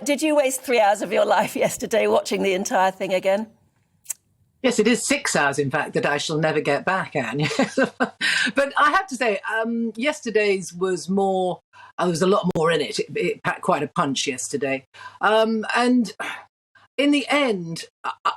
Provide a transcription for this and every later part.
did you waste 3 hours of your life yesterday watching the entire thing again? Yes, it is 6 hours, in fact, that I shall never get back, Anne. But I have to say, yesterday's was more, there was a lot more in it. It packed quite a punch yesterday. And in the end,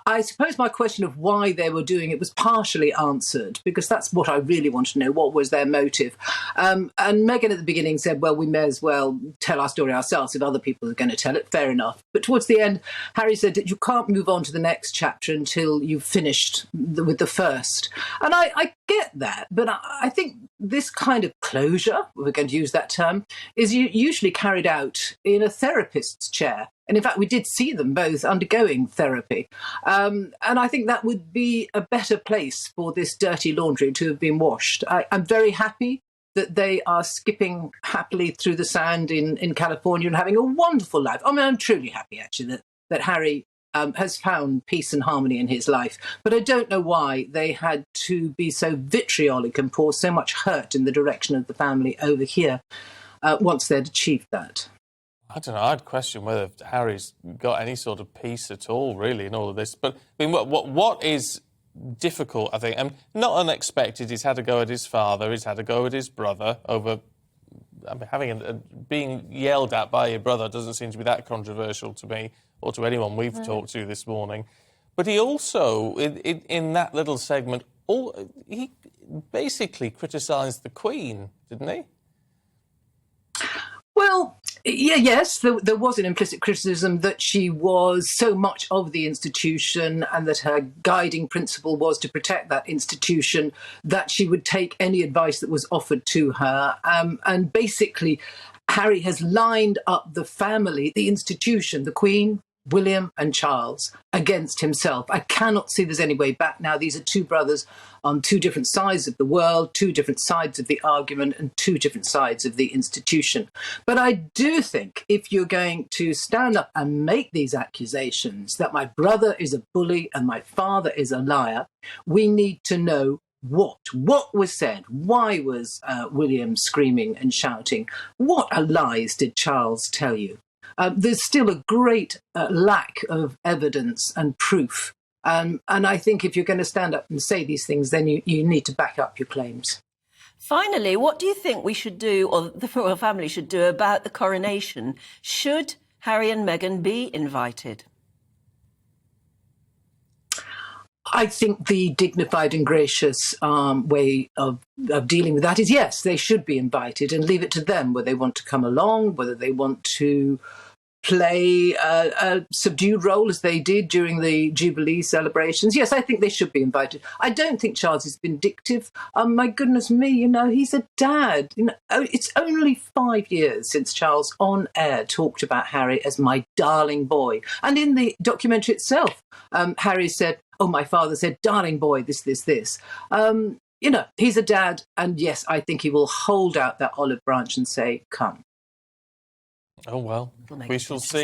I suppose my question of why they were doing it was partially answered, because that's what I really want to know. What was their motive? And Meghan at the beginning said, well, we may as well tell our story ourselves if other people are going to tell it. Fair enough. But towards the end, Harry said that you can't move on to the next chapter until you've finished with the first. And I get that. But I think this kind of closure, we're going to use that term, is usually carried out in a therapist's chair. And in fact, we did see them both undergoing therapy. And I think that would be a better place for this dirty laundry to have been washed. I'm very happy that they are skipping happily through the sand in California and having a wonderful life. I mean, I'm truly happy, actually, that Harry has found peace and harmony in his life. But I don't know why they had to be so vitriolic and pour so much hurt in the direction of the family over here once they'd achieved that. I don't know. I'd question whether Harry's got any sort of peace at all, really, in all of this. But I mean, what is difficult, I think, and not unexpected. He's had to go at his father. He's had to go at his brother over. I mean, being yelled at by your brother doesn't seem to be that controversial to me or to anyone we've talked to this morning. But he also, in that little segment, he basically criticised the Queen, didn't he? Well, yes, there was an implicit criticism that she was so much of the institution and that her guiding principle was to protect that institution, that she would take any advice that was offered to her. And basically, Harry has lined up the family, the institution, the Queen, William and Charles, against himself. I cannot see there's any way back now. These are two brothers on two different sides of the world, two different sides of the argument, and two different sides of the institution. But I do think if you're going to stand up and make these accusations that my brother is a bully and my father is a liar, we need to know what was said. Why was William screaming and shouting? What lies did Charles tell you? There's still a great lack of evidence and proof. And I think if you're going to stand up and say these things, then you need to back up your claims. Finally, what do you think we should do, or the royal family should do, about the coronation? Should Harry and Meghan be invited? I think the dignified and gracious way of dealing with that is, yes, they should be invited, and leave it to them whether they want to come along, whether they want to play a subdued role as they did during the Jubilee celebrations. Yes, I think they should be invited. I don't think Charles is vindictive. My goodness me, he's a dad. It's only 5 years since Charles on air talked about Harry as my darling boy. And in the documentary itself, Harry said, oh, my father said, darling boy, this. He's a dad. And yes, I think he will hold out that olive branch and say, come. Oh, well, we shall see.